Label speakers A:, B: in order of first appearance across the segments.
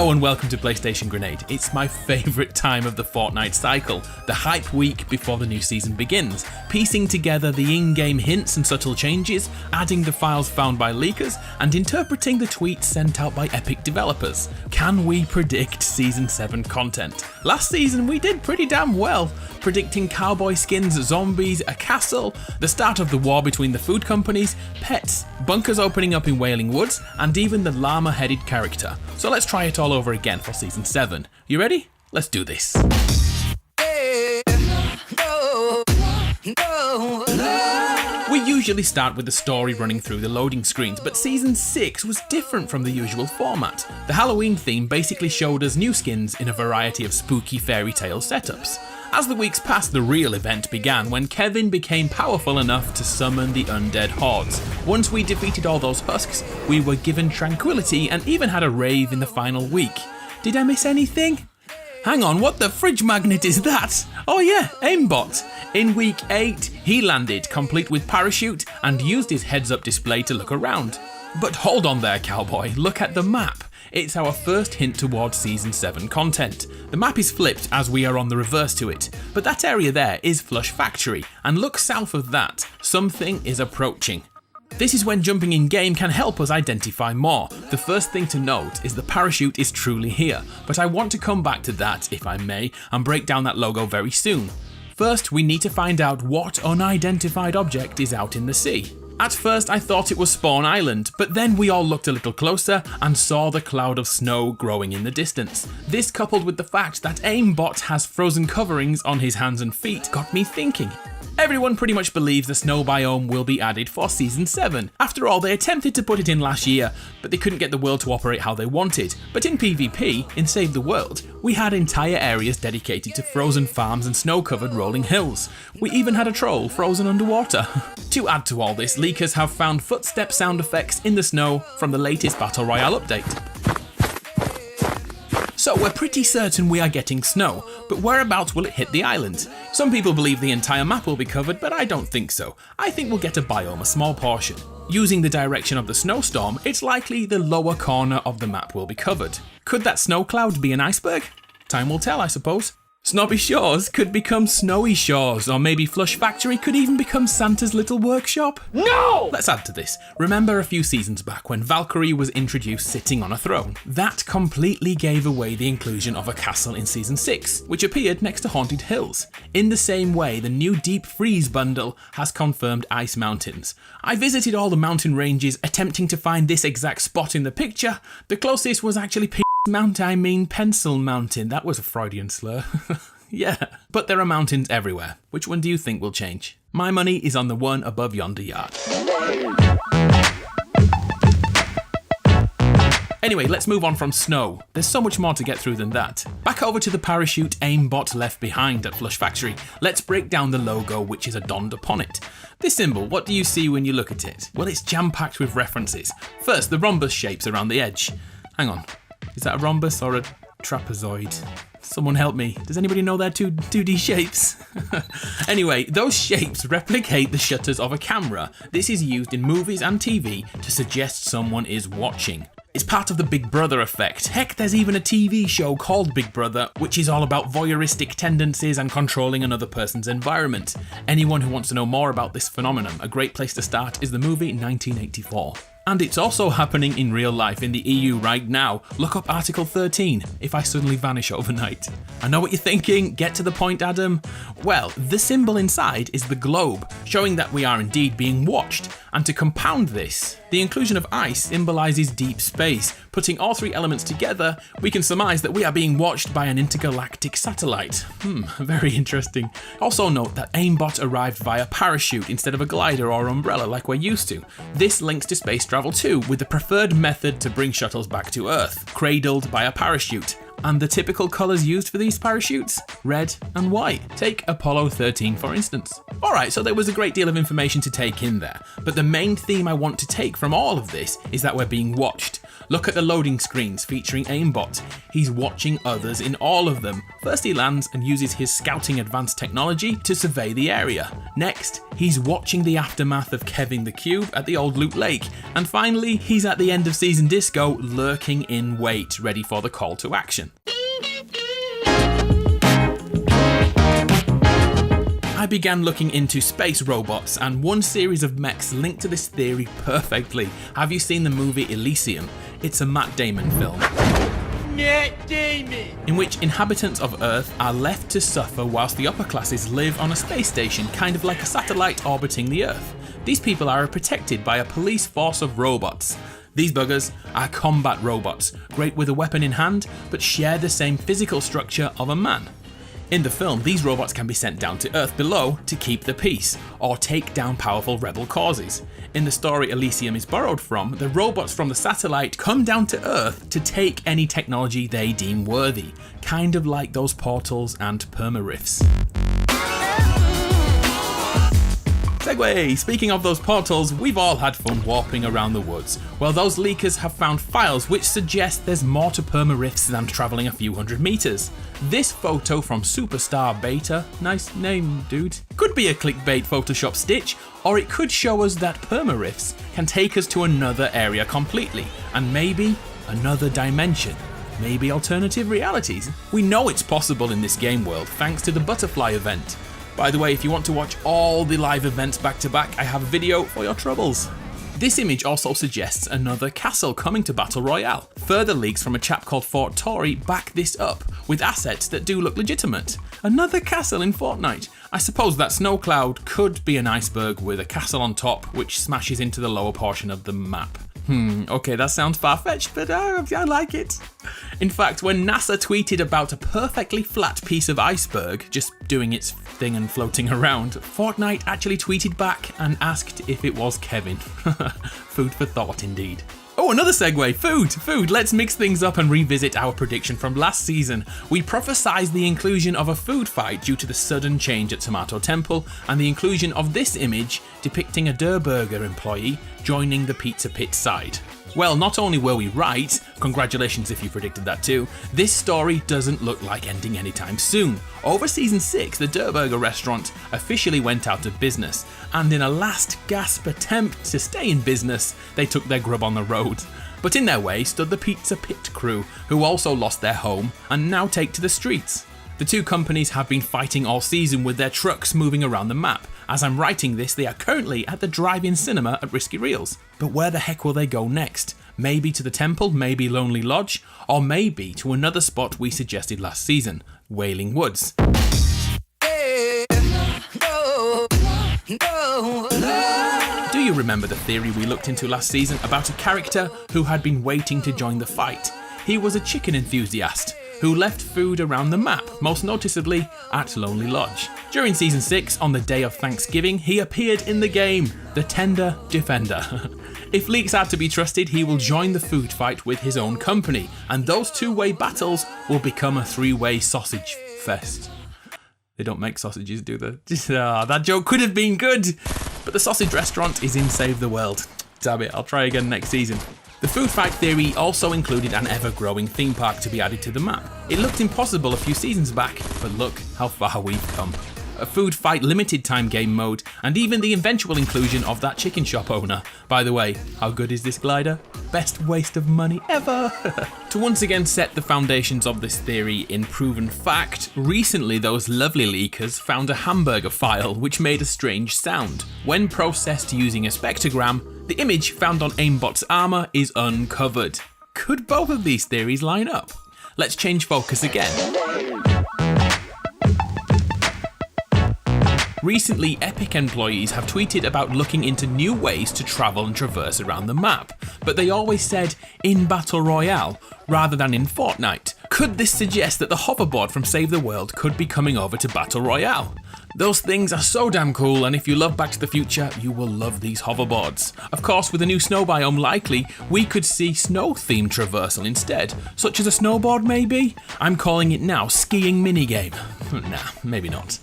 A: Hello and welcome to PlayStation Grenade. It's my favourite time of the Fortnite cycle, the hype week before the new season begins, piecing together the in-game hints and subtle changes, adding the files found by leakers, and interpreting the tweets sent out by Epic developers. Can we predict Season 7 content? Last season we did pretty damn well, predicting cowboy skins, zombies, a castle, the start of the war between the food companies, pets, bunkers opening up in Wailing Woods, and even the llama-headed character. So let's try it all over again for Season 7. You ready? Let's do this. We usually start with the story running through the loading screens, but Season 6 was different from the usual format. The Halloween theme basically showed us new skins in a variety of spooky fairy tale setups. As the weeks passed, the real event began when Kevin became powerful enough to summon the undead hordes. Once we defeated all those husks, we were given tranquility and even had a rave in the final week. Did I miss anything? Hang on, what the fridge magnet is that? Oh yeah, Aimbot. In week 8, he landed, complete with parachute, and used his heads-up display to look around. But hold on there, cowboy, look at the map. It's our first hint towards Season 7 content. The map is flipped as we are on the reverse to it, but that area there is Flush Factory, and look south of that, something is approaching. This is when jumping in game can help us identify more. The first thing to note is the parachute is truly here, but I want to come back to that, if I may, and break down that logo very soon. First, we need to find out what unidentified object is out in the sea. At first I thought it was Spawn Island, but then we all looked a little closer and saw the cloud of snow growing in the distance. This, coupled with the fact that Aimbot has frozen coverings on his hands and feet, got me thinking. Everyone pretty much believes the snow biome will be added for Season 7. After all, they attempted to put it in last year, but they couldn't get the world to operate how they wanted. But in PvP, in Save the World, we had entire areas dedicated to frozen farms and snow-covered rolling hills. We even had a troll frozen underwater. To add to all this, leakers have found footstep sound effects in the snow from the latest Battle Royale update. So we're pretty certain we are getting snow, but whereabouts will it hit the island? Some people believe the entire map will be covered, but I don't think so. I think we'll get a biome, a small portion. Using the direction of the snowstorm, it's likely the lower corner of the map will be covered. Could that snow cloud be an iceberg? Time will tell, I suppose. Snobby Shores could become Snowy Shores, or maybe Flush Factory could even become Santa's little workshop. No! Let's add to this. Remember a few seasons back when Valkyrie was introduced sitting on a throne? That completely gave away the inclusion of a castle in Season 6, which appeared next to Haunted Hills. In the same way, the new Deep Freeze bundle has confirmed Ice Mountains. I visited all the mountain ranges attempting to find this exact spot in the picture. The closest was actually Pencil Mountain. That was a Freudian slur. Yeah, but there are mountains everywhere. Which one do you think will change? My money is on the one above yonder yard. Anyway, let's move on from snow. There's so much more to get through than that. Back over to the parachute Aimbot left behind at Flush Factory. Let's break down the logo which is adorned upon it. This symbol, what do you see when you look at it? Well, it's jam-packed with references. First, the rhombus shapes around the edge. Hang on. Is that a rhombus or a trapezoid? Someone help me. Does anybody know their 2D shapes? Anyway, those shapes replicate the shutters of a camera. This is used in movies and TV to suggest someone is watching. It's part of the Big Brother effect. Heck, there's even a TV show called Big Brother, which is all about voyeuristic tendencies and controlling another person's environment. Anyone who wants to know more about this phenomenon, a great place to start is the movie 1984. And it's also happening in real life in the EU right now. Look up Article 13, if I suddenly vanish overnight. I know what you're thinking, get to the point, Adam. Well, the symbol inside is the globe, showing that we are indeed being watched. And to compound this, the inclusion of ice symbolises deep space. Putting all three elements together, we can surmise that we are being watched by an intergalactic satellite. Very interesting. Also note that Aimbot arrived via parachute instead of a glider or umbrella like we're used to. This links to space travel too, with the preferred method to bring shuttles back to Earth, cradled by a parachute. And the typical colours used for these parachutes? Red and white. Take Apollo 13 for instance. Alright, so there was a great deal of information to take in there, but the main theme I want to take from all of this is that we're being watched. Look at the loading screens featuring aimbot. He's watching others in all of them. First he lands and uses his scouting advanced technology to survey the area. Next, he's watching the aftermath of Kevin the Cube at the old Loot Lake. And finally, he's at the end of season disco lurking in wait, ready for the call to action. I began looking into space robots, and one series of mechs linked to this theory perfectly. Have you seen the movie Elysium? It's a Matt Damon film. Matt Damon! In which inhabitants of Earth are left to suffer whilst the upper classes live on a space station, kind of like a satellite orbiting the Earth. These people are protected by a police force of robots. These buggers are combat robots, great with a weapon in hand, but share the same physical structure of a man. In the film, these robots can be sent down to Earth below to keep the peace, or take down powerful rebel causes. In the story Elysium is borrowed from, the robots from the satellite come down to Earth to take any technology they deem worthy, kind of like those portals and perma-rifts. Segway! Speaking of those portals, we've all had fun warping around the woods. Well, those leakers have found files which suggest there's more to perma-rifts than travelling a few hundred meters. This photo from Superstar Beta, nice name dude, could be a clickbait Photoshop stitch, or it could show us that perma-rifts can take us to another area completely, and maybe another dimension. Maybe alternative realities. We know it's possible in this game world thanks to the butterfly event. By the way, if you want to watch all the live events back to back, I have a video for your troubles. This image also suggests another castle coming to Battle Royale. Further leaks from a chap called Fort Tory back this up, with assets that do look legitimate. Another castle in Fortnite. I suppose that snow cloud could be an iceberg with a castle on top which smashes into the lower portion of the map. Okay, that sounds far-fetched, but I like it. In fact, when NASA tweeted about a perfectly flat piece of iceberg just doing its thing and floating around, Fortnite actually tweeted back and asked if it was Kevin. Food for thought indeed. Oh, another segue, food. Let's mix things up and revisit our prediction from last season. We prophesized the inclusion of a food fight due to the sudden change at Tomato Temple, and the inclusion of this image depicting a Der Burger employee joining the Pizza Pit side. Well, not only were we right, congratulations if you predicted that too, this story doesn't look like ending anytime soon. Over season 6, the Der Burger restaurant officially went out of business, and in a last gasp attempt to stay in business, they took their grub on the road. But in their way stood the Pizza Pit crew, who also lost their home and now take to the streets. The two companies have been fighting all season with their trucks moving around the map. As I'm writing this, they are currently at the drive-in cinema at Risky Reels. But where the heck will they go next? Maybe to the temple, maybe Lonely Lodge, or maybe to another spot we suggested last season, Wailing Woods. Do you remember the theory we looked into last season about a character who had been waiting to join the fight? He was a chicken enthusiast who left food around the map, most noticeably at Lonely Lodge. During season 6, on the day of Thanksgiving, he appeared in the game, the Tender Defender. If leaks are to be trusted, he will join the food fight with his own company, and those two-way battles will become a three-way sausage fest. They don't make sausages, do they? That joke could have been good, but the sausage restaurant is in Save the World. Damn it, I'll try again next season. The food fight theory also included an ever-growing theme park to be added to the map. It looked impossible a few seasons back, but look how far we've come. A food fight limited time game mode, and even the eventual inclusion of that chicken shop owner. By the way, how good is this glider? Best waste of money ever! To once again set the foundations of this theory in proven fact, recently those lovely leakers found a hamburger file which made a strange sound. When processed using a spectrogram, the image found on Aimbot's armour is uncovered. Could both of these theories line up? Let's change focus again. Recently, Epic employees have tweeted about looking into new ways to travel and traverse around the map, but they always said in Battle Royale rather than in Fortnite. Could this suggest that the hoverboard from Save the World could be coming over to Battle Royale? Those things are so damn cool, and if you love Back to the Future, you will love these hoverboards. Of course, with a new snow biome likely, we could see snow-themed traversal instead, such as a snowboard maybe? I'm calling it now skiing minigame. Nah, maybe not.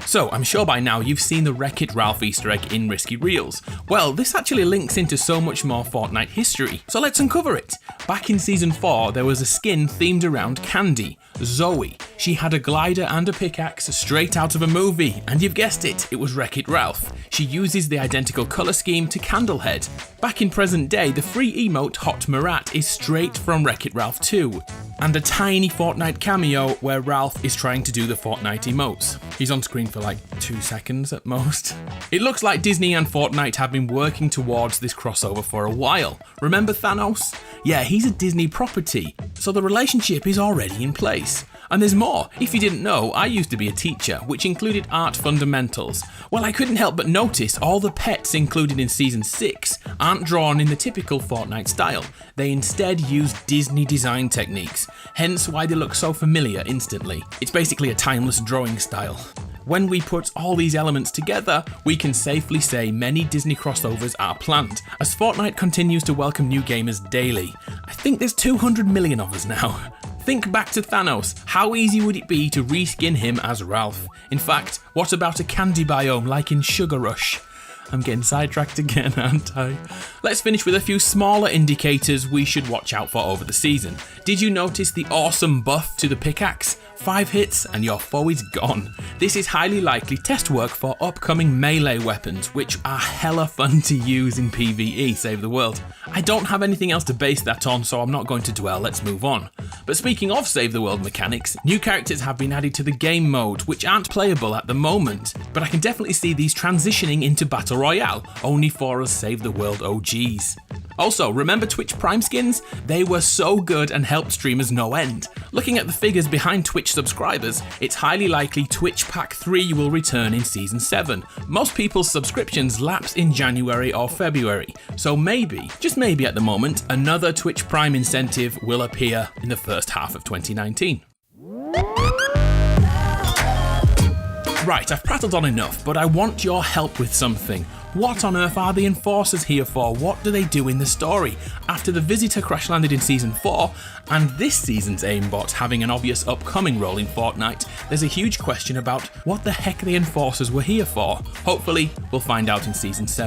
A: So, I'm sure by now you've seen the Wreck-It Ralph Easter egg in Risky Reels. Well, this actually links into so much more Fortnite history, so let's uncover it. Back in Season 4, there was a skin themed around Candy, Zoe. She had a glider and a pickaxe straight out of a movie, and you've guessed it, it was Wreck-It Ralph. She uses the identical colour scheme to Candlehead. Back in present day, the free emote Hot Marat is straight from Wreck-It Ralph 2. And a tiny Fortnite cameo where Ralph is trying to do the Fortnite emotes. He's on screen for like 2 seconds at most. It looks like Disney and Fortnite have been working towards this crossover for a while. Remember Thanos? Yeah, he's a Disney property, so the relationship is already in place. And there's more. If you didn't know, I used to be a teacher, which included art fundamentals. Well, I couldn't help but notice all the pets included in Season 6 aren't drawn in the typical Fortnite style. They instead use Disney design techniques, hence why they look so familiar instantly. It's basically a timeless drawing style. When we put all these elements together, we can safely say many Disney crossovers are planned, as Fortnite continues to welcome new gamers daily. I think there's 200 million of us now. Think back to Thanos. How easy would it be to reskin him as Ralph? In fact, what about a candy biome like in Sugar Rush? I'm getting sidetracked again, aren't I? Let's finish with a few smaller indicators we should watch out for over the season. Did you notice the awesome buff to the pickaxe? 5 hits and your foe is gone. This is highly likely test work for upcoming melee weapons, which are hella fun to use in PvE, Save the World. I don't have anything else to base that on, so I'm not going to dwell, let's move on. But speaking of Save the World mechanics, new characters have been added to the game mode, which aren't playable at the moment, but I can definitely see these transitioning into Battle Royale, only for us Save the World OGs. Also, remember Twitch Prime skins? They were so good and helped streamers no end. Looking at the figures behind Twitch subscribers, it's highly likely Twitch Pack 3 will return in Season 7. Most people's subscriptions lapse in January or February, so maybe, just maybe at the moment, another Twitch Prime incentive will appear in the first half of 2019. Right, I've prattled on enough, but I want your help with something. What on earth are the Enforcers here for? What do they do in the story? After the Visitor crash landed in Season 4, and this season's aimbot having an obvious upcoming role in Fortnite, there's a huge question about what the heck the Enforcers were here for. Hopefully, we'll find out in Season 7.